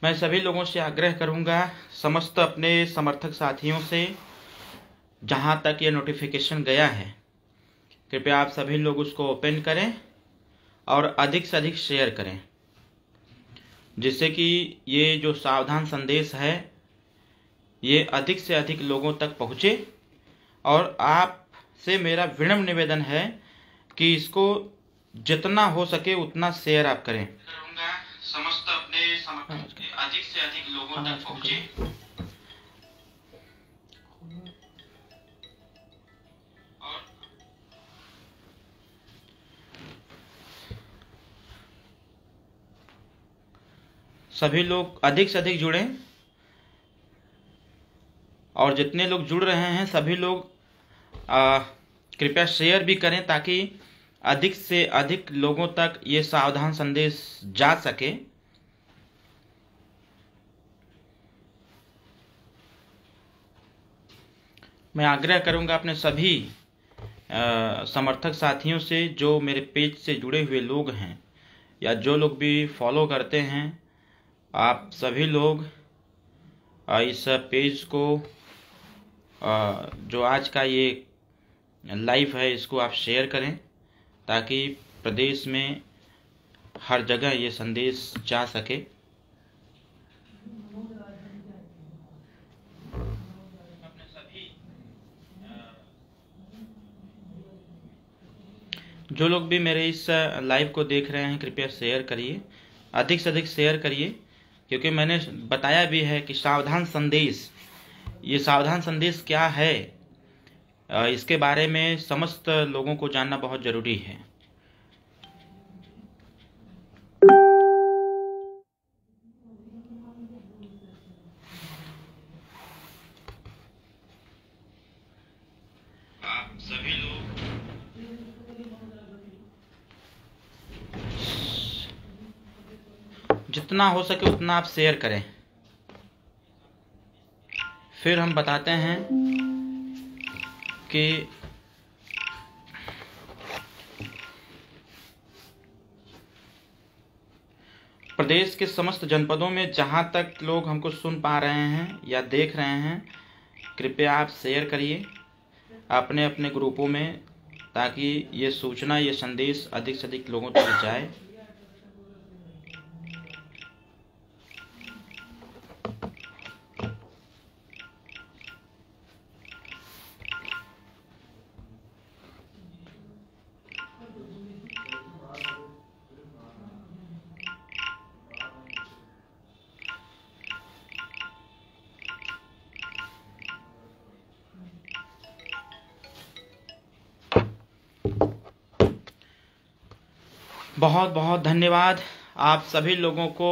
मैं सभी लोगों से आग्रह करूंगा, समस्त अपने समर्थक साथियों से, जहां तक ये नोटिफिकेशन गया है कृपया आप सभी लोग उसको ओपन करें और अधिक से अधिक शेयर करें, जिससे कि ये जो सावधान संदेश है ये अधिक से अधिक लोगों तक पहुँचे। और आपसे मेरा विनम्र निवेदन है कि इसको जितना हो सके उतना शेयर आप करें। करूंगा समस्त अपने अधिक से अधिक लोगों तक पहुंचे। और सभी लोग अधिक से अधिक जुड़ें और जितने लोग जुड़ रहे हैं सभी लोग कृपया शेयर भी करें ताकि अधिक से अधिक लोगों तक ये सावधान संदेश जा सके। मैं आग्रह करूंगा अपने सभी समर्थक साथियों से, जो मेरे पेज से जुड़े हुए लोग हैं या जो लोग भी फॉलो करते हैं, आप सभी लोग इस पेज को जो आज का ये लाइव है इसको आप शेयर करें ताकि प्रदेश में हर जगह ये संदेश जा सके। अपने सभी जो लोग भी मेरे इस लाइव को देख रहे हैं कृपया शेयर करिए, अधिक से अधिक शेयर करिए, क्योंकि मैंने बताया भी है कि सावधान संदेश, ये सावधान संदेश क्या है इसके बारे में समस्त लोगों को जानना बहुत जरूरी है। आप सभी लोग जितना हो सके उतना आप शेयर करें। फिर हम बताते हैं कि प्रदेश के समस्त जनपदों में जहां तक लोग हमको सुन पा रहे हैं या देख रहे हैं, कृपया आप शेयर करिए अपने अपने ग्रुपों में ताकि ये सूचना, ये संदेश अधिक से अधिक लोगों तक जाए। बहुत बहुत धन्यवाद आप सभी लोगों को।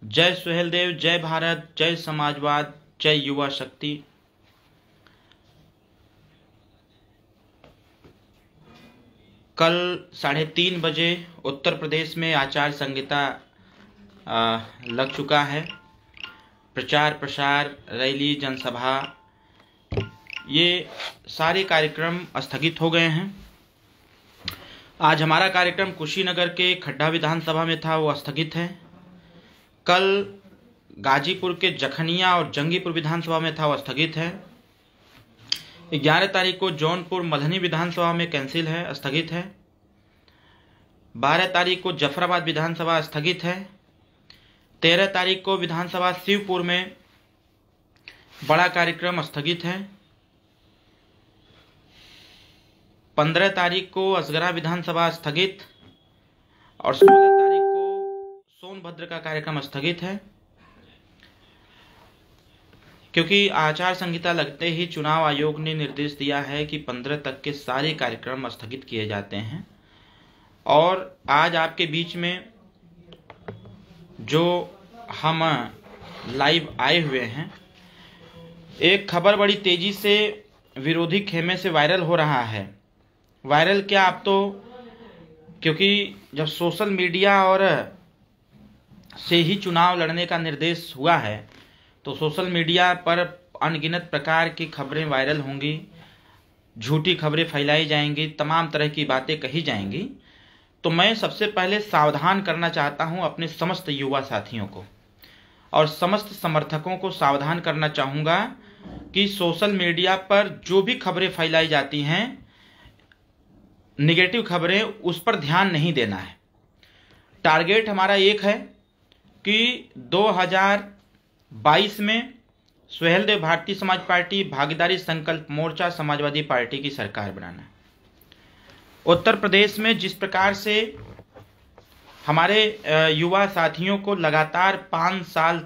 जय सुहेलदेव, जय भारत, जय समाजवाद, जय युवा शक्ति। कल 3:30 बजे उत्तर प्रदेश में आचार संहिता लग चुका है। प्रचार प्रसार, रैली, जनसभा, ये सारे कार्यक्रम स्थगित हो गए हैं। आज हमारा कार्यक्रम कुशीनगर के खड्डा विधानसभा में था, वो स्थगित है। कल गाजीपुर के जखनिया और जंगीपुर विधानसभा में था, वो स्थगित है। 11 तारीख को जौनपुर मल्हनी विधानसभा में कैंसिल है, स्थगित है। 12 तारीख को जफराबाद विधानसभा स्थगित है। 13 तारीख को विधानसभा शिवपुर में बड़ा कार्यक्रम स्थगित है। 15 तारीख को असगरा विधानसभा स्थगित और 16 तारीख को सोनभद्र का कार्यक्रम स्थगित है, क्योंकि आचार संहिता लगते ही चुनाव आयोग ने निर्देश दिया है कि 15 तक के सारे कार्यक्रम स्थगित किए जाते हैं। और आज आपके बीच में जो हम लाइव आए हुए हैं, एक खबर बड़ी तेजी से विरोधी खेमे से वायरल हो रहा है। वायरल क्या, आप तो क्योंकि जब सोशल मीडिया और से ही चुनाव लड़ने का निर्देश हुआ है तो सोशल मीडिया पर अनगिनत प्रकार की खबरें वायरल होंगी, झूठी खबरें फैलाई जाएंगी, तमाम तरह की बातें कही जाएंगी। तो मैं सबसे पहले सावधान करना चाहता हूं अपने समस्त युवा साथियों को और समस्त समर्थकों को सावधान करना चाहूँगा कि सोशल मीडिया पर जो भी खबरें फैलाई जाती हैं, नेगेटिव खबरें, उस पर ध्यान नहीं देना है। टारगेट हमारा एक है कि 2022 में सुहेलदेव भारतीय समाज पार्टी, भागीदारी संकल्प मोर्चा, समाजवादी पार्टी की सरकार बनाना है। उत्तर प्रदेश में जिस प्रकार से हमारे युवा साथियों को लगातार 5 साल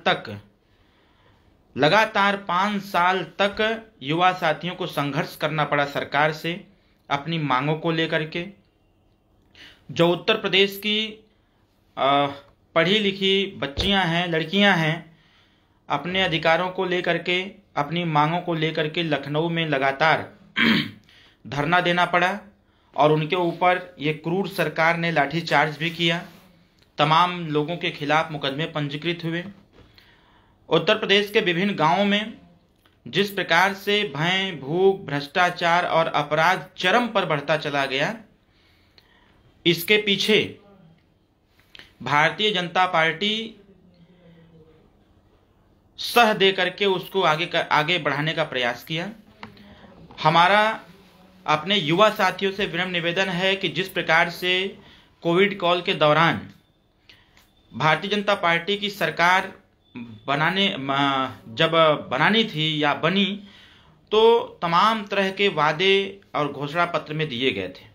तक युवा साथियों को संघर्ष करना पड़ा सरकार से अपनी मांगों को लेकर के, जो उत्तर प्रदेश की पढ़ी लिखी बच्चियां हैं, लड़कियां हैं, अपने अधिकारों को लेकर के, अपनी मांगों को लेकर के लखनऊ में लगातार धरना देना पड़ा और उनके ऊपर ये क्रूर सरकार ने लाठीचार्ज भी किया। तमाम लोगों के खिलाफ मुकदमे पंजीकृत हुए। उत्तर प्रदेश के विभिन्न गांवों में जिस प्रकार से भय, भूख, भ्रष्टाचार और अपराध चरम पर बढ़ता चला गया, इसके पीछे भारतीय जनता पार्टी सह दे करके उसको आगे बढ़ाने का प्रयास किया। हमारा अपने युवा साथियों से विनम्र निवेदन है कि जिस प्रकार से कोविड काल के दौरान भारतीय जनता पार्टी की सरकार जब बनानी थी या बनी, तो तमाम तरह के वादे और घोषणा पत्र में दिए गए थे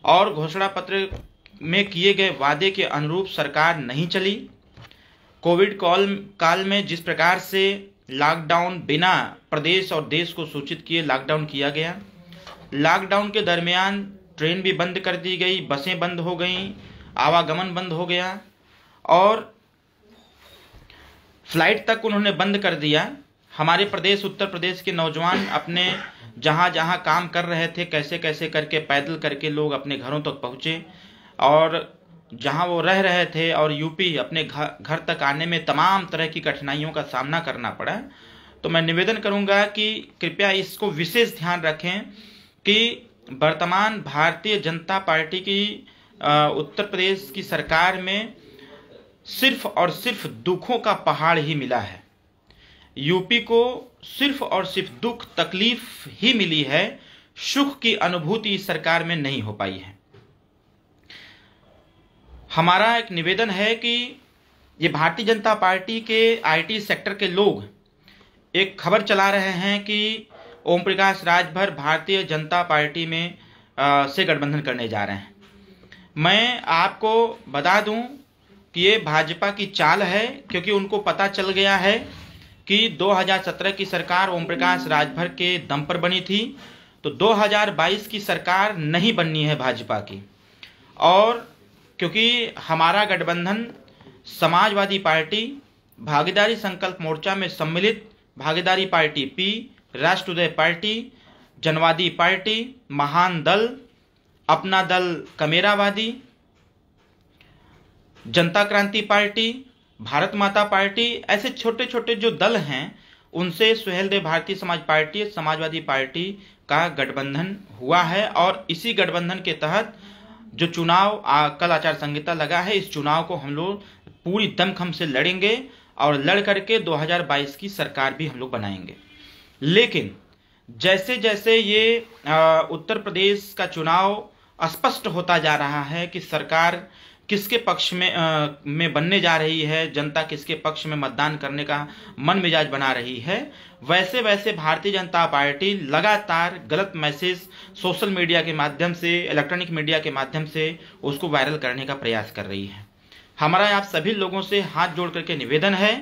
और घोषणा पत्र में किए गए वादे के अनुरूप सरकार नहीं चली। कोविड काल में जिस प्रकार से लॉकडाउन बिना प्रदेश और देश को सूचित किए लॉकडाउन किया गया, लॉकडाउन के दरमियान ट्रेन भी बंद कर दी गई, बसें बंद हो गईं, आवागमन बंद हो गया और फ्लाइट तक उन्होंने बंद कर दिया। हमारे प्रदेश उत्तर प्रदेश के नौजवान अपने जहां जहां काम कर रहे थे, कैसे कैसे करके पैदल करके लोग अपने घरों तक पहुंचे और जहां वो रह रहे थे और यूपी अपने घर तक आने में तमाम तरह की कठिनाइयों का सामना करना पड़ा। तो मैं निवेदन करूंगा कि कृपया इसको विशेष ध्यान रखें कि वर्तमान भारतीय जनता पार्टी की उत्तर प्रदेश की सरकार में सिर्फ और सिर्फ दुखों का पहाड़ ही मिला है। यूपी को सिर्फ और सिर्फ दुख तकलीफ ही मिली है, सुख की अनुभूति इस सरकार में नहीं हो पाई है। हमारा एक निवेदन है कि ये भारतीय जनता पार्टी के आईटी सेक्टर के लोग एक खबर चला रहे हैं कि ओम प्रकाश राजभर भारतीय जनता पार्टी में से गठबंधन करने जा रहे हैं। मैं आपको बता दूं कि ये भाजपा की चाल है, क्योंकि उनको पता चल गया है कि 2017 की सरकार ओम प्रकाश राजभर के दम पर बनी थी, तो 2022 की सरकार नहीं बननी है भाजपा की। और क्योंकि हमारा गठबंधन समाजवादी पार्टी, भागीदारी संकल्प मोर्चा में सम्मिलित भागीदारी पार्टी पी, राष्ट्रोदय पार्टी, जनवादी पार्टी, महान दल, अपना दल कमेरावादी, जनता क्रांति पार्टी, भारत माता पार्टी, ऐसे छोटे छोटे जो दल हैं उनसे सुहेलदेव भारतीय समाज पार्टी, समाजवादी पार्टी का गठबंधन हुआ है। और इसी गठबंधन के तहत जो चुनाव कल आचार संहिता लगा है, इस चुनाव को हम लोग पूरी दमखम से लड़ेंगे और लड़ करके 2022 की सरकार भी हम लोग बनाएंगे। लेकिन जैसे जैसे ये उत्तर प्रदेश का चुनाव स्पष्ट होता जा रहा है कि सरकार किसके पक्ष में बनने जा रही है, जनता किसके पक्ष में मतदान करने का मन मिजाज बना रही है, वैसे वैसे भारतीय जनता पार्टी लगातार गलत मैसेज सोशल मीडिया के माध्यम से, इलेक्ट्रॉनिक मीडिया के माध्यम से उसको वायरल करने का प्रयास कर रही है। हमारा आप सभी लोगों से हाथ जोड़ करके निवेदन है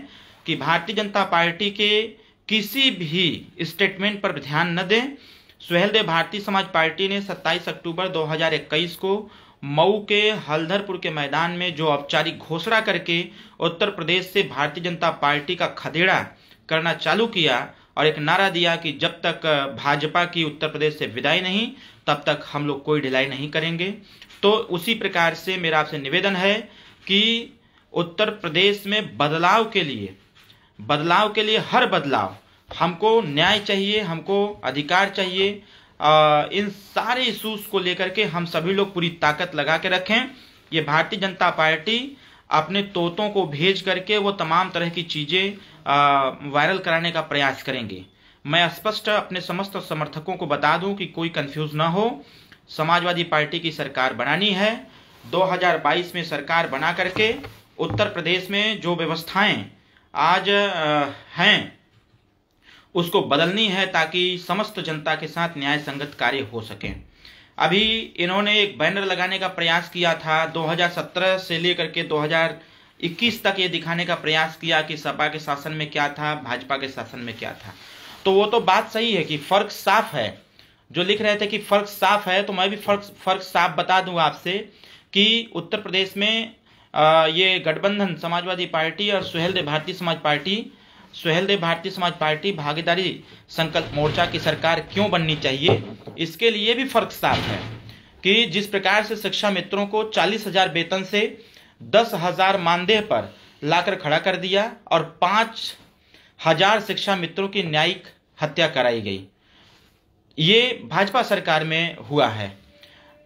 कि भारतीय जनता पार्टी के किसी भी स्टेटमेंट पर ध्यान न दें। सुहेलदेव भारतीय समाज पार्टी ने 27 अक्टूबर 2021 को मऊ के हल्दरपुर के मैदान में जो औपचारिक घोषणा करके उत्तर प्रदेश से भारतीय जनता पार्टी का खदेड़ा करना चालू किया और एक नारा दिया कि जब तक भाजपा की उत्तर प्रदेश से विदाई नहीं, तब तक हम लोग कोई ढिलाई नहीं करेंगे। तो उसी प्रकार से मेरा आपसे निवेदन है कि उत्तर प्रदेश में बदलाव के लिए हर बदलाव, हमको न्याय चाहिए, हमको अधिकार चाहिए। इन सारे इशूज को लेकर के हम सभी लोग पूरी ताकत लगा के रखें। ये भारतीय जनता पार्टी अपने तोतों को भेज करके वो तमाम तरह की चीजें वायरल कराने का प्रयास करेंगे। मैं स्पष्ट अपने समस्त समर्थकों को बता दूं कि कोई कंफ्यूज ना हो, समाजवादी पार्टी की सरकार बनानी है। 2022 में सरकार बना करके उत्तर प्रदेश में जो व्यवस्थाएं आज हैं उसको बदलनी है ताकि समस्त जनता के साथ न्याय संगत कार्य हो सके। अभी इन्होंने एक बैनर लगाने का प्रयास किया था, 2017 से लेकर के 2021 तक ये दिखाने का प्रयास किया कि सपा के शासन में क्या था, भाजपा के शासन में क्या था। तो वो तो बात सही है कि फर्क साफ है। जो लिख रहे थे कि फर्क साफ है, तो मैं भी फर्क साफ बता दूं आपसे कि उत्तर प्रदेश में ये गठबंधन समाजवादी पार्टी और सुहेलदेव भारतीय समाज पार्टी भागीदारी संकल्प मोर्चा की सरकार क्यों बननी चाहिए, इसके लिए भी फर्क साफ है कि जिस प्रकार से शिक्षा मित्रों को 40,000 वेतन से 10,000 मानदेय पर लाकर खड़ा कर दिया और 5,000 शिक्षा मित्रों की न्यायिक हत्या कराई गई, ये भाजपा सरकार में हुआ है।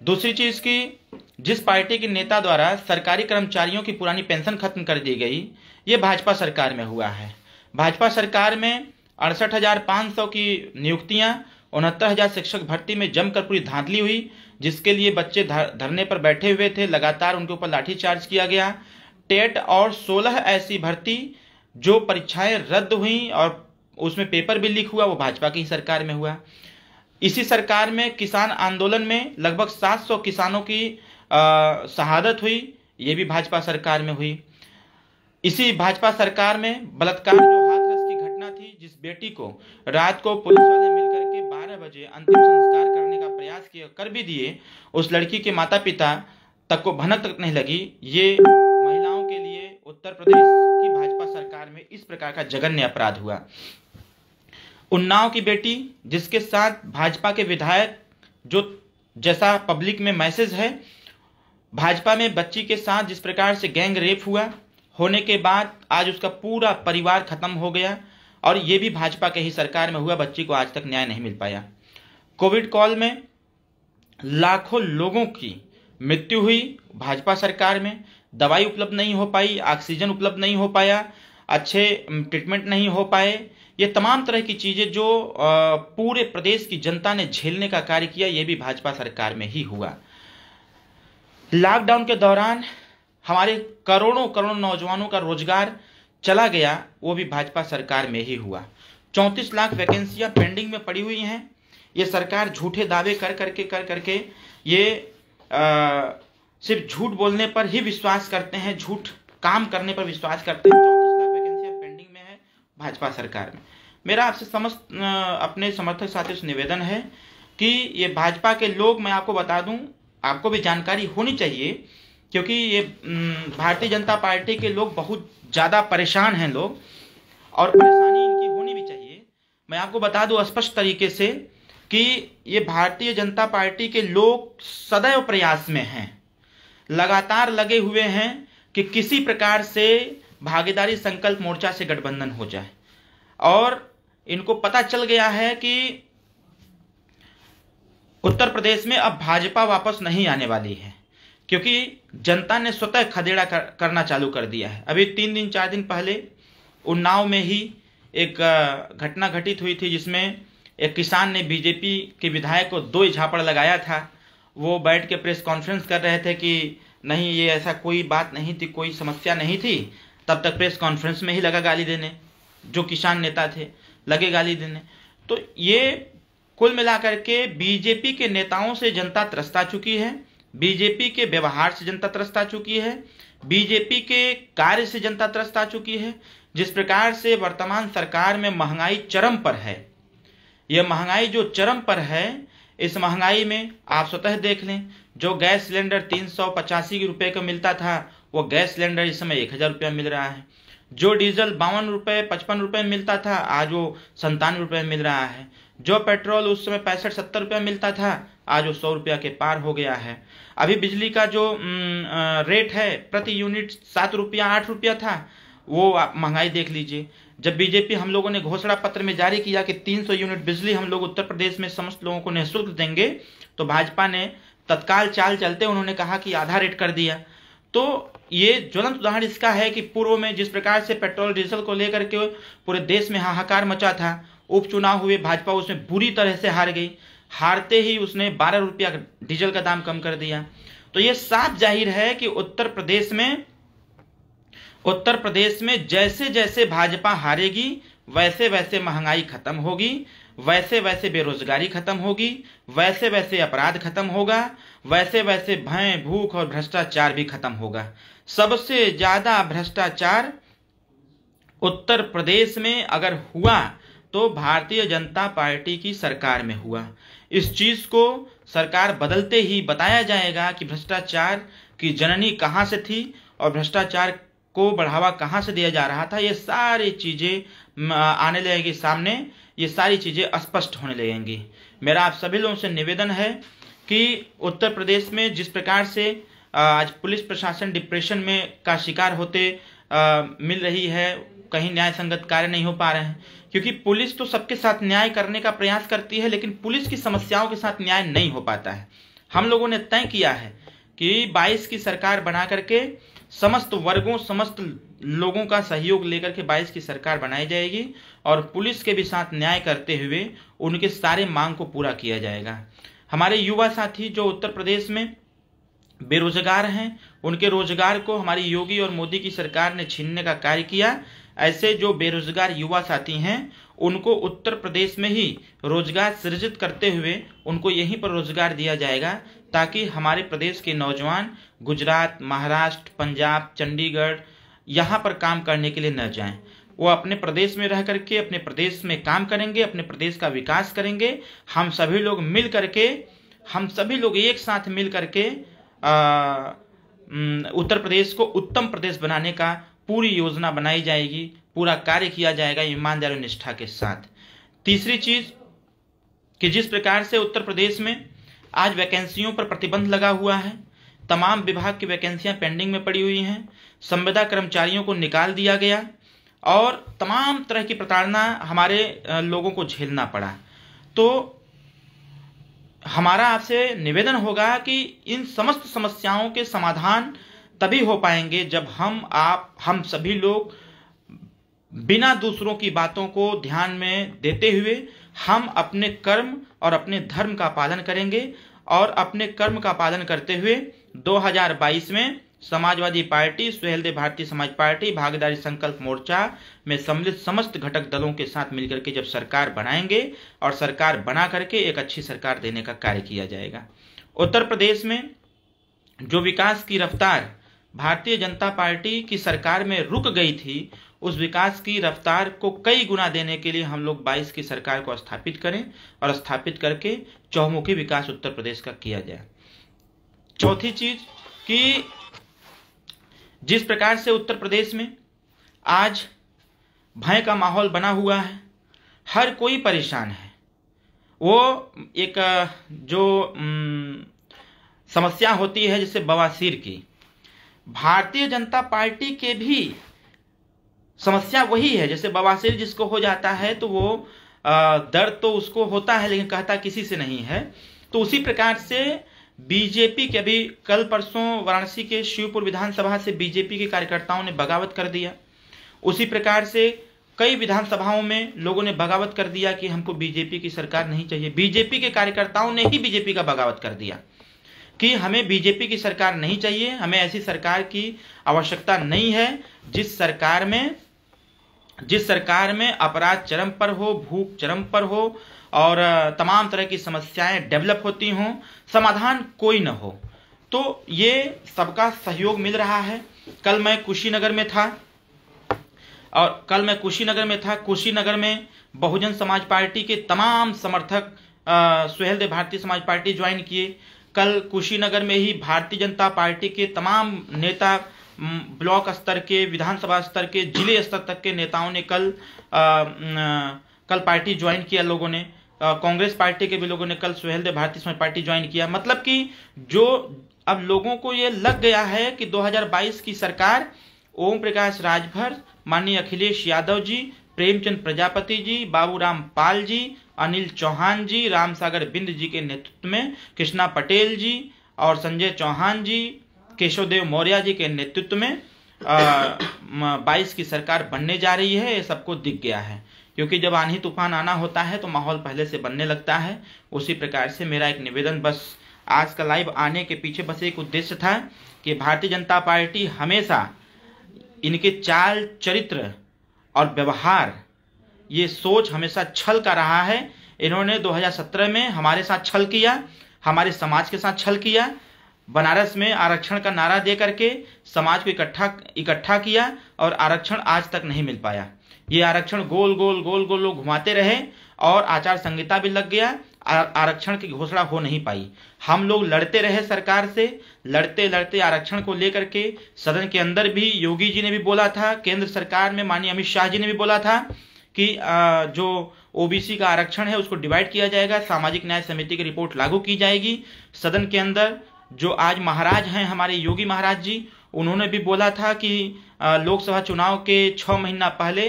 दूसरी चीज की, जिस पार्टी के नेता द्वारा सरकारी कर्मचारियों की पुरानी पेंशन खत्म कर दी गई, ये भाजपा सरकार में हुआ है। भाजपा सरकार में 68,500 की नियुक्तियां, 69,000 शिक्षक भर्ती में जमकर पूरी धांधली हुई, जिसके लिए बच्चे धरने पर बैठे हुए थे, लगातार उनके ऊपर लाठीचार्ज किया गया। टेट और 16 ऐसी भर्ती जो परीक्षाएं रद्द हुई और उसमें पेपर भी लीक हुआ, वो भाजपा की सरकार में हुआ। इसी सरकार में किसान आंदोलन में लगभग 700 किसानों की शहादत हुई, ये भी भाजपा सरकार में हुई। इसी भाजपा सरकार में बलात्कार जो हाथरस की घटना थी, जिस बेटी को रात को पुलिस वाले मिलकर के 12 बजे अंतिम संस्कार करने का प्रयास किया, कर भी दिए, उस लड़की के माता पिता तक को भनक तक नहीं लगी। ये महिलाओं के लिए उत्तर प्रदेश की भाजपा सरकार में इस प्रकार का जघन्य अपराध हुआ। उन्नाव की बेटी, जिसके साथ भाजपा के विधायक, जो जैसा पब्लिक में मैसेज है, भाजपा में बच्ची के साथ जिस प्रकार से गैंग रेप हुआ, होने के बाद आज उसका पूरा परिवार खत्म हो गया और ये भी भाजपा के ही सरकार में हुआ। बच्ची को आज तक न्याय नहीं मिल पाया। कोविड काल में लाखों लोगों की मृत्यु हुई भाजपा सरकार में, दवाई उपलब्ध नहीं हो पाई, ऑक्सीजन उपलब्ध नहीं हो पाया, अच्छे ट्रीटमेंट नहीं हो पाए। ये तमाम तरह की चीजें जो पूरे प्रदेश की जनता ने झेलने का कार्य किया, ये भी भाजपा सरकार में ही हुआ। लॉकडाउन के दौरान हमारे करोड़ों करोड़ों नौजवानों का रोजगार चला गया, वो भी भाजपा सरकार में ही हुआ। 34 लाख वैकेंसियां पेंडिंग में पड़ी हुई हैं। ये सरकार झूठे दावे कर करके ये सिर्फ झूठ बोलने पर ही विश्वास करते हैं, झूठ काम करने पर विश्वास करते हैं। 34 लाख वैकेंसियां पेंडिंग में है भाजपा सरकार में। मेरा आपसे समस्त अपने समर्थक साथियों से निवेदन है कि ये भाजपा के लोग, मैं आपको बता दूं, आपको भी जानकारी होनी चाहिए, क्योंकि ये भारतीय जनता पार्टी के लोग बहुत ज़्यादा परेशान हैं लोग, और परेशानी इनकी होनी भी चाहिए। मैं आपको बता दूं स्पष्ट तरीके से कि ये भारतीय जनता पार्टी के लोग सदैव प्रयास में हैं, लगातार लगे हुए हैं कि किसी प्रकार से भागीदारी संकल्प मोर्चा से गठबंधन हो जाए। और इनको पता चल गया है कि उत्तर प्रदेश में अब भाजपा वापस नहीं आने वाली है, क्योंकि जनता ने स्वतः खदेड़ा करना चालू कर दिया है। अभी 4 दिन पहले उन्नाव में ही एक घटना घटित हुई थी, जिसमें एक किसान ने बीजेपी के विधायक को 2 झापड़ लगाया था। वो बैठ के प्रेस कॉन्फ्रेंस कर रहे थे कि नहीं, ये ऐसा कोई बात नहीं थी, कोई समस्या नहीं थी। तब तक प्रेस कॉन्फ्रेंस में ही लगा गाली देने, जो किसान नेता थे लगे गाली देने। तो ये कुल मिलाकर के बीजेपी के नेताओं से जनता त्रस्त चुकी है, बीजेपी के व्यवहार से जनता त्रस्त चुकी है, बीजेपी के कार्य से जनता त्रस्त चुकी है। जिस प्रकार से वर्तमान सरकार में महंगाई चरम पर है, यह महंगाई जो चरम पर है, इस महंगाई में आप स्वतः देख लें, जो गैस सिलेंडर 385 रुपये का मिलता था, वो गैस सिलेंडर इस समय 1,000 रुपया मिल रहा है। जो डीजल 52 रुपये 55 रुपये मिलता था, आज वो 97 रुपये मिल रहा है। जो पेट्रोल उस समय 65-70 रुपया मिलता था, आज वो 100 रुपया के पार हो गया है। अभी बिजली का जो रेट है प्रति यूनिट 7 रुपया 8 रुपया था, वो महंगाई देख लीजिए। जब बीजेपी हम लोगों ने घोषणा पत्र में जारी किया कि 300 यूनिट बिजली हम लोग उत्तर प्रदेश में समस्त लोगों को निःशुल्क देंगे, तो भाजपा ने तत्काल चाल चलते उन्होंने कहा कि आधा रेट कर दिया। तो ये ज्वलंत उदाहरण इसका है कि पूर्व में जिस प्रकार से पेट्रोल डीजल को लेकर के पूरे देश में हाहाकार मचा था, उपचुनाव हुए, भाजपा उसमें बुरी तरह से हार गई। हारते ही उसने 12 रुपया डीजल का दाम कम कर दिया। तो ये साफ जाहिर है कि उत्तर प्रदेश में जैसे जैसे भाजपा हारेगी वैसे वैसे महंगाई खत्म होगी, वैसे वैसे बेरोजगारी खत्म होगी, वैसे वैसे अपराध खत्म होगा, वैसे वैसे भय, भूख और भ्रष्टाचार भी खत्म होगा। सबसे ज्यादा भ्रष्टाचार उत्तर प्रदेश में अगर हुआ तो भारतीय जनता पार्टी की सरकार में हुआ। इस चीज को सरकार बदलते ही बताया जाएगा कि भ्रष्टाचार की जननी कहां से थी और भ्रष्टाचार को बढ़ावा कहां से दिया जा रहा था। ये सारी चीजें आने लगेंगी सामने, ये सारी चीजें स्पष्ट होने लगेंगी। मेरा आप सभी लोगों से निवेदन है कि उत्तर प्रदेश में जिस प्रकार से आज पुलिस प्रशासन डिप्रेशन में का शिकार होते मिल रही है, कहीं न्याय संगत कार्य नहीं हो पा रहे हैं, क्योंकि पुलिस तो सबके साथ न्याय करने का प्रयास करती है, लेकिन पुलिस की समस्याओं के साथ न्याय नहीं हो पाता है। हम लोगों ने तय किया है कि 22 की सरकार बना करके समस्त वर्गों, समस्त लोगों का सहयोग लेकर के 22 की सरकार बनाई जाएगी और पुलिस के भी साथ न्याय करते हुए उनके सारे मांग को पूरा किया जाएगा। हमारे युवा साथी जो उत्तर प्रदेश में बेरोजगार हैं, उनके रोजगार को हमारी योगी और मोदी की सरकार ने छीनने का कार्य किया। ऐसे जो बेरोजगार युवा साथी हैं उनको उत्तर प्रदेश में ही रोजगार सृजित करते हुए उनको यहीं पर रोजगार दिया जाएगा, ताकि हमारे प्रदेश के नौजवान गुजरात, महाराष्ट्र, पंजाब, चंडीगढ़ यहाँ पर काम करने के लिए न जाएं। वो अपने प्रदेश में रह करके अपने प्रदेश में काम करेंगे, अपने प्रदेश का विकास करेंगे। हम सभी लोग एक साथ मिल करके उत्तर प्रदेश को उत्तम प्रदेश बनाने का पूरी योजना बनाई जाएगी, पूरा कार्य किया जाएगा ईमानदारी और निष्ठा के साथ। तीसरी चीज कि जिस प्रकार से उत्तर प्रदेश में आज वैकेंसियों पर प्रतिबंध लगा हुआ है, तमाम विभाग की वैकेंसियां पेंडिंग में पड़ी हुई हैं, संविदा कर्मचारियों को निकाल दिया गया और तमाम तरह की प्रताड़ना हमारे लोगों को झेलना पड़ा। तो हमारा आपसे निवेदन होगा कि इन समस्त समस्याओं के समाधान तभी हो पाएंगे जब हम सभी लोग बिना दूसरों की बातों को ध्यान में देते हुए हम अपने कर्म और अपने धर्म का पालन करेंगे और अपने कर्म का पालन करते हुए 2022 में समाजवादी पार्टी, सुहेलदेव भारतीय समाज पार्टी, भागीदारी संकल्प मोर्चा में सम्मिलित समस्त घटक दलों के साथ मिलकर के जब सरकार बनाएंगे और सरकार बना करके एक अच्छी सरकार देने का कार्य किया जाएगा। उत्तर प्रदेश में जो विकास की रफ्तार भारतीय जनता पार्टी की सरकार में रुक गई थी, उस विकास की रफ्तार को कई गुना देने के लिए हम लोग 22 की सरकार को स्थापित करें और स्थापित करके चहुमुखी विकास उत्तर प्रदेश का किया जाए। चौथी चीज कि जिस प्रकार से उत्तर प्रदेश में आज भय का माहौल बना हुआ है, हर कोई परेशान है। वो एक जो समस्या होती है जैसे बवासीर की, भारतीय जनता पार्टी के भी समस्या वही है। जैसे बवासीर जिसको हो जाता है तो वो दर्द तो उसको होता है लेकिन कहता किसी से नहीं है। तो उसी प्रकार से बीजेपी के अभी कल परसों वाराणसी के शिवपुर विधानसभा से बीजेपी के कार्यकर्ताओं ने बगावत कर दिया। उसी प्रकार से कई विधानसभाओं में लोगों ने बगावत कर दिया कि हमको बीजेपी की सरकार नहीं चाहिए। बीजेपी के कार्यकर्ताओं ने ही बीजेपी का बगावत कर दिया कि हमें बीजेपी की सरकार नहीं चाहिए, हमें ऐसी सरकार की आवश्यकता नहीं है जिस सरकार में अपराध चरम पर हो, भूख चरम पर हो और तमाम तरह की समस्याएं डेवलप होती हों, समाधान कोई न हो। तो ये सबका सहयोग मिल रहा है। कल मैं कुशीनगर में था। कुशीनगर में बहुजन समाज पार्टी के तमाम समर्थक सुहेलदेव भारतीय समाज पार्टी ज्वाइन किए। कल कुशीनगर में ही भारतीय जनता पार्टी के तमाम नेता, ब्लॉक स्तर के, विधानसभा स्तर के, जिले स्तर तक के नेताओं ने कल पार्टी ज्वाइन किया। लोगों ने कांग्रेस पार्टी के भी लोगों ने कल सुहेलदेव भारतीय समाज पार्टी ज्वाइन किया। मतलब कि जो अब लोगों को ये लग गया है कि 2022 की सरकार ओम प्रकाश राजभर, माननीय अखिलेश यादव जी, प्रेमचंद प्रजापति जी, बाबूराम पाल जी, अनिल चौहान जी, रामसागर बिंद जी के नेतृत्व में, कृष्णा पटेल जी और संजय चौहान जी केशवदेव मौर्य जी के नेतृत्व में 22 की सरकार बनने जा रही है, ये सबको दिख गया है। क्योंकि जब आंधी तूफान आना होता है तो माहौल पहले से बनने लगता है। उसी प्रकार से मेरा एक निवेदन, बस आज का लाइव आने के पीछे बस एक उद्देश्य था कि भारतीय जनता पार्टी हमेशा इनके चाल चरित्र और व्यवहार, ये सोच हमेशा छल का रहा है। इन्होंने 2017 में हमारे साथ छल किया, हमारे समाज के साथ छल किया, बनारस में आरक्षण का नारा दे करके समाज को इकट्ठा किया और आरक्षण आज तक नहीं मिल पाया। ये आरक्षण गोल गोल गोल गोल लोग घुमाते रहे और आचार संहिता भी लग गया, आरक्षण की घोषणा हो नहीं पाई। हम लोग लड़ते रहे सरकार से, लड़ते लड़ते आरक्षण को लेकर के सदन के अंदर भी योगी जी ने भी बोला था, केंद्र सरकार में माननीय अमित शाह जी ने भी बोला था कि जो ओबीसी का आरक्षण है उसको डिवाइड किया जाएगा, सामाजिक न्याय समिति की रिपोर्ट लागू की जाएगी। सदन के अंदर जो आज महाराज हैं हमारे योगी महाराज जी, उन्होंने भी बोला था कि लोकसभा चुनाव के 6 महीना पहले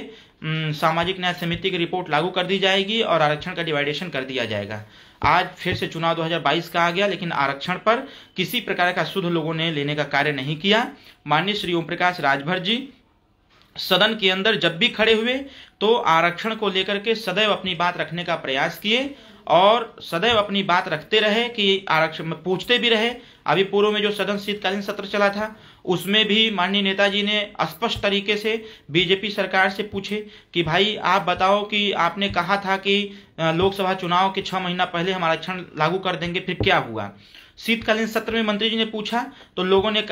सामाजिक न्याय समिति की रिपोर्ट लागू कर दी जाएगी और आरक्षण का डिवाइडेशन कर दिया जाएगा। आज फिर से चुनाव 2022 का आ गया, लेकिन आरक्षण पर किसी प्रकार का सुध लोगों ने लेने का कार्य नहीं किया। माननीय श्री ओम प्रकाश राजभर जी सदन के अंदर जब भी खड़े हुए तो आरक्षण को लेकर के सदैव अपनी बात रखने का प्रयास किए और सदैव अपनी बात रखते रहे कि आरक्षण में पूछते भी रहे। अभी पूर्व में जो सदन शीतकालीन सत्र चला था उसमें भी माननीय नेताजी ने स्पष्ट तरीके से बीजेपी सरकार से पूछे कि भाई आप बताओ कि आपने कहा था कि लोकसभा चुनाव के 6 महीना पहले हम आरक्षण लागू कर देंगे, फिर क्या हुआ। शीतकालीन सत्र में मंत्री जी ने पूछा तो लोगों ने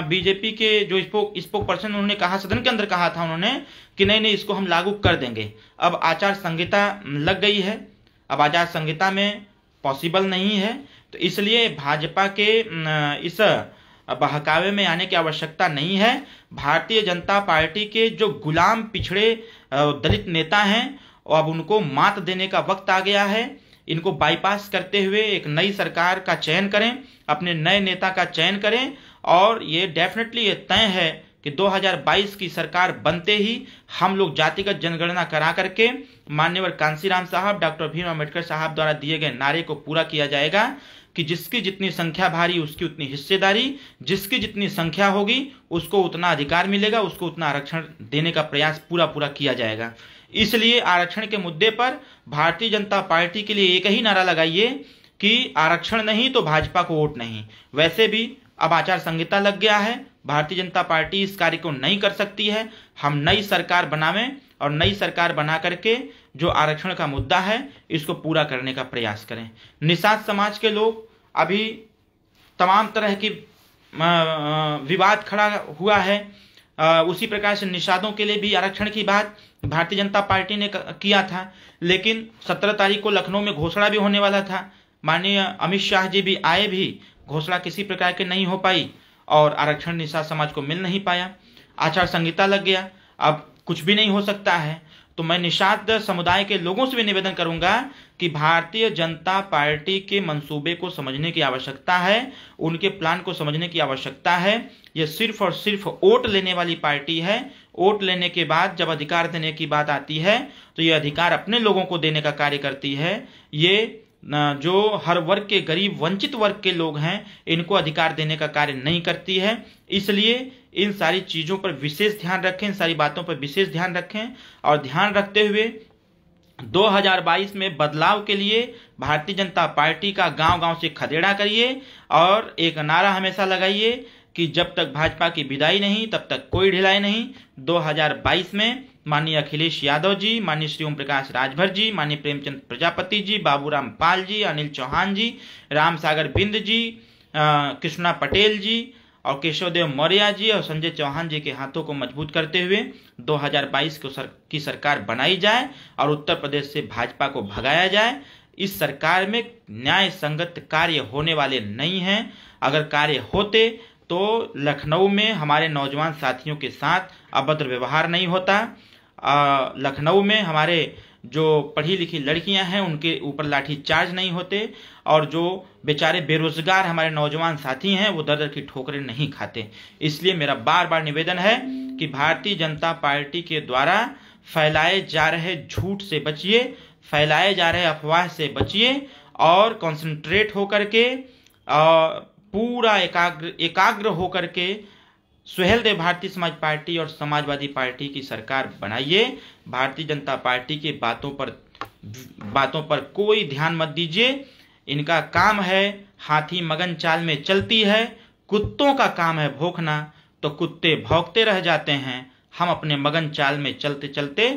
बीजेपी के जो स्पोक पर्सन उन्होंने कहा, सदन के अंदर कहा था उन्होंने कि नहीं इसको हम लागू कर देंगे। अब आचार संहिता लग गई है, अब आचार संहिता में पॉसिबल नहीं है, तो इसलिए भाजपा के इस बहकावे में आने की आवश्यकता नहीं है। भारतीय जनता पार्टी के जो गुलाम पिछड़े दलित नेता हैं अब उनको मात देने का वक्त आ गया है। इनको बाईपास करते हुए एक नई सरकार का चयन करें, अपने नए नेता का चयन करें और ये डेफिनेटली ये तय है कि 2022 की सरकार बनते ही हम लोग जातिगत जनगणना करा करके माननीय कांसीराम साहब, डॉक्टर भीम अम्बेडकर साहब द्वारा दिए गए नारे को पूरा किया जाएगा कि जिसकी जितनी संख्या भारी उसकी उतनी हिस्सेदारी, जिसकी जितनी संख्या होगी उसको उतना अधिकार मिलेगा, उसको उतना आरक्षण देने का प्रयास पूरा किया जाएगा। इसलिए आरक्षण के मुद्दे पर भारतीय जनता पार्टी के लिए एक ही नारा लगाइए कि आरक्षण नहीं तो भाजपा को वोट नहीं। वैसे भी अब आचार संहिता लग गया है, भारतीय जनता पार्टी इस कार्य को नहीं कर सकती है। हम नई सरकार बनावें और नई सरकार बना करके जो आरक्षण का मुद्दा है इसको पूरा करने का प्रयास करें। निषाद समाज के लोग अभी तमाम तरह की विवाद खड़ा हुआ है, उसी प्रकार से निषादों के लिए भी आरक्षण की बात भारतीय जनता पार्टी ने किया था, लेकिन 17 तारीख को लखनऊ में घोषणा भी होने वाला था। माननीय अमित शाह जी भी आए, भी घोषणा किसी प्रकार की नहीं हो पाई और आरक्षण निषाद समाज को मिल नहीं पाया। आचार संहिता लग गया, अब कुछ भी नहीं हो सकता है। तो मैं निषाद समुदाय के लोगों से भी निवेदन करूंगा कि भारतीय जनता पार्टी के मंसूबे को समझने की आवश्यकता है, उनके प्लान को समझने की आवश्यकता है। यह सिर्फ और सिर्फ वोट लेने वाली पार्टी है। वोट लेने के बाद जब अधिकार देने की बात आती है तो ये अधिकार अपने लोगों को देने का कार्य करती है। ये जो हर वर्ग के गरीब वंचित वर्ग के लोग हैं इनको अधिकार देने का कार्य नहीं करती है। इसलिए इन सारी चीजों पर विशेष ध्यान रखें, इन सारी बातों पर विशेष ध्यान रखें और ध्यान रखते हुए 2022 में बदलाव के लिए भारतीय जनता पार्टी का गांव-गांव से खदेड़ा करिए और एक नारा हमेशा लगाइए कि जब तक भाजपा की विदाई नहीं तब तक कोई ढिलाई नहीं। 2022 में माननीय अखिलेश यादव जी, माननीय श्री ओम प्रकाश राजभर जी, माननीय प्रेमचंद प्रजापति जी, बाबूराम पाल जी, अनिल चौहान जी, राम सागर बिंद जी, कृष्णा पटेल जी और केशवदेव मौर्य जी और संजय चौहान जी के हाथों को मजबूत करते हुए 2022 की सरकार बनाई जाए और उत्तर प्रदेश से भाजपा को भगाया जाए। इस सरकार में न्याय संगत कार्य होने वाले नहीं हैं। अगर कार्य होते तो लखनऊ में हमारे नौजवान साथियों के साथ अभद्र व्यवहार नहीं होता, लखनऊ में हमारे जो पढ़ी लिखी लड़कियां हैं उनके ऊपर लाठी चार्ज नहीं होते और जो बेचारे बेरोजगार हमारे नौजवान साथी हैं वो दर दर की ठोकरें नहीं खाते। इसलिए मेरा बार बार निवेदन है कि भारतीय जनता पार्टी के द्वारा फैलाए जा रहे झूठ से बचिए, फैलाए जा रहे अफवाह से बचिए और कॉन्सेंट्रेट होकर के पूरा एकाग्र होकर के सुहेलदेव भारतीय समाज पार्टी और समाजवादी पार्टी की सरकार बनाइए। भारतीय जनता पार्टी की बातों पर कोई ध्यान मत दीजिए। इनका काम है हाथी मगन चाल में चलती है, कुत्तों का काम है भौंकना, तो कुत्ते भौंकते रह जाते हैं। हम अपने मगन चाल में चलते चलते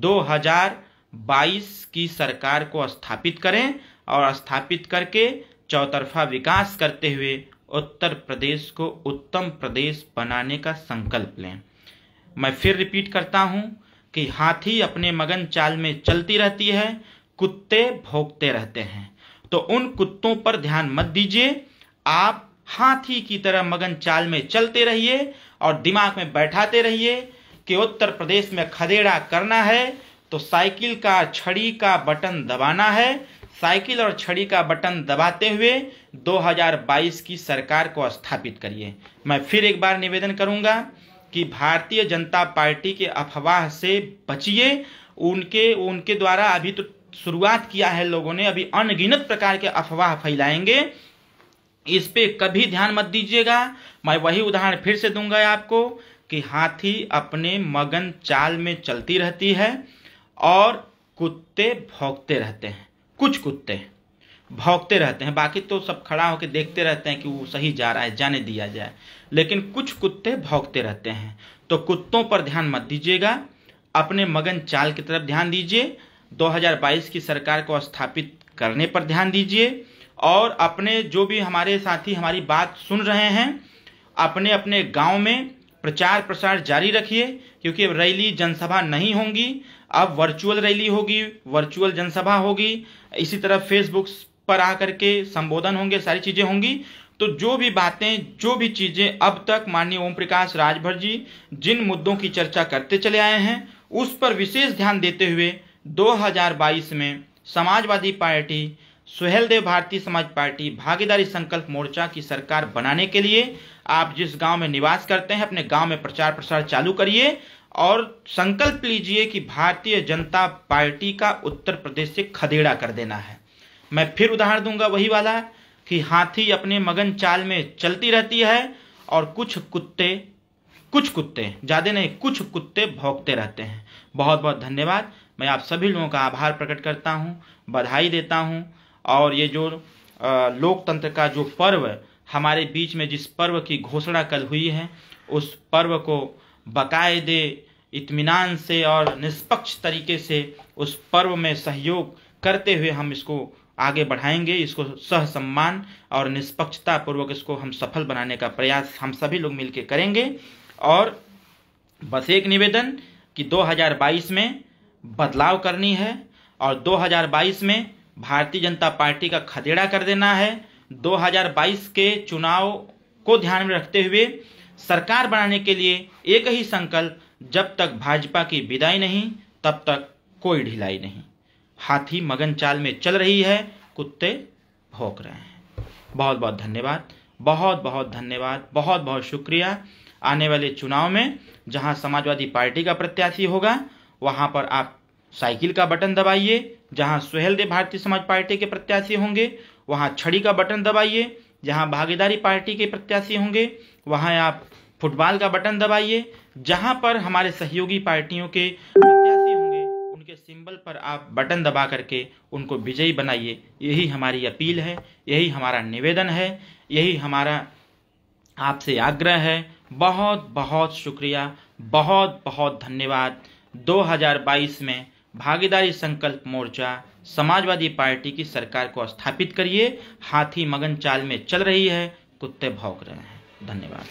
2022 की सरकार को स्थापित करें और स्थापित करके चौतरफा विकास करते हुए उत्तर प्रदेश को उत्तम प्रदेश बनाने का संकल्प लें। मैं फिर रिपीट करता हूं कि हाथी अपने मगन चाल में चलती रहती है, कुत्ते भौंकते रहते हैं। तो उन कुत्तों पर ध्यान मत दीजिए, आप हाथी की तरह मगन चाल में चलते रहिए और दिमाग में बैठाते रहिए कि उत्तर प्रदेश में खदेड़ा करना है तो साइकिल का छड़ी का बटन दबाना है। साइकिल और छड़ी का बटन दबाते हुए 2022 की सरकार को स्थापित करिए। मैं फिर एक बार निवेदन करूंगा कि भारतीय जनता पार्टी के अफवाह से बचिए। उनके द्वारा अभी तो शुरुआत किया है लोगों ने, अभी अनगिनत प्रकार के अफवाह फैलाएंगे, इस पे कभी ध्यान मत दीजिएगा। मैं वही उदाहरण फिर से दूंगा आपको कि हाथी अपने मगन चाल में चलती रहती है और कुत्ते भौंकते रहते हैं। कुछ कुत्ते भौंकते रहते हैं, बाकी तो सब खड़ा होकर देखते रहते हैं कि वो सही जा रहा है, जाने दिया जाए, लेकिन कुछ कुत्ते भौंकते रहते हैं। तो कुत्तों पर ध्यान मत दीजिएगा, अपने मगन चाल की तरफ ध्यान दीजिए। 2022 की सरकार को स्थापित करने पर ध्यान दीजिए और अपने जो भी हमारे साथी हमारी बात सुन रहे हैं, अपने अपने गांव में प्रचार प्रसार जारी रखिए, क्योंकि अब रैली जनसभा नहीं होंगी, अब वर्चुअल रैली होगी, वर्चुअल जनसभा होगी, इसी तरह फेसबुक पर आकर के संबोधन होंगे, सारी चीजें होंगी। तो जो भी बातें, जो भी चीजें अब तक माननीय ओम प्रकाश राजभर जी जिन मुद्दों की चर्चा करते चले आए हैं, उस पर विशेष ध्यान देते हुए 2022 में समाजवादी पार्टी, सुहेलदेव भारतीय समाज पार्टी, भागीदारी संकल्प मोर्चा की सरकार बनाने के लिए आप जिस गांव में निवास करते हैं, अपने गांव में प्रचार प्रसार चालू करिए और संकल्प लीजिए कि भारतीय जनता पार्टी का उत्तर प्रदेश से खदेड़ा कर देना है। मैं फिर उदाहरण दूंगा वही वाला कि हाथी अपने मगन चाल में चलती रहती है और कुछ कुत्ते ज्यादा नहीं, कुछ कुत्ते भौंकते रहते हैं। बहुत बहुत धन्यवाद। मैं आप सभी लोगों का आभार प्रकट करता हूं, बधाई देता हूं। और ये जो लोकतंत्र का जो पर्व हमारे बीच में, जिस पर्व की घोषणा कल हुई है, उस पर्व को बाकायदे इत्मीनान से और निष्पक्ष तरीके से उस पर्व में सहयोग करते हुए हम इसको आगे बढ़ाएंगे। इसको सह सम्मान और निष्पक्षता पूर्वक इसको हम सफल बनाने का प्रयास हम सभी लोग मिलकर करेंगे। और बस एक निवेदन कि 2022 में बदलाव करनी है और 2022 में भारतीय जनता पार्टी का खदेड़ा कर देना है। 2022 के चुनाव को ध्यान में रखते हुए सरकार बनाने के लिए एक ही संकल्प, जब तक भाजपा की विदाई नहीं तब तक कोई ढिलाई नहीं। हाथी मगन चाल में चल रही है, कुत्ते भौंक रहे हैं। बहुत बहुत धन्यवाद, बहुत बहुत धन्यवाद, बहुत बहुत शुक्रिया। आने वाले चुनाव में जहां समाजवादी पार्टी का प्रत्याशी होगा वहां पर आप साइकिल का बटन दबाइए, जहां सुहेलदेव भारतीय समाज पार्टी के प्रत्याशी होंगे वहां छड़ी का बटन दबाइए, जहां भागीदारी पार्टी के प्रत्याशी होंगे वहां आप फुटबॉल का बटन दबाइए, जहां पर हमारे सहयोगी पार्टियों के प्रत्याशी होंगे उनके सिंबल पर आप बटन दबा करके उनको विजयी बनाइए। यही हमारी अपील है, यही हमारा निवेदन है, यही हमारा आपसे आग्रह है। बहुत बहुत शुक्रिया, बहुत बहुत धन्यवाद। 2022 में भागीदारी संकल्प मोर्चा समाजवादी पार्टी की सरकार को स्थापित करिए। हाथी मगन चाल में चल रही है, कुत्ते भौंक रहे हैं। धन्यवाद।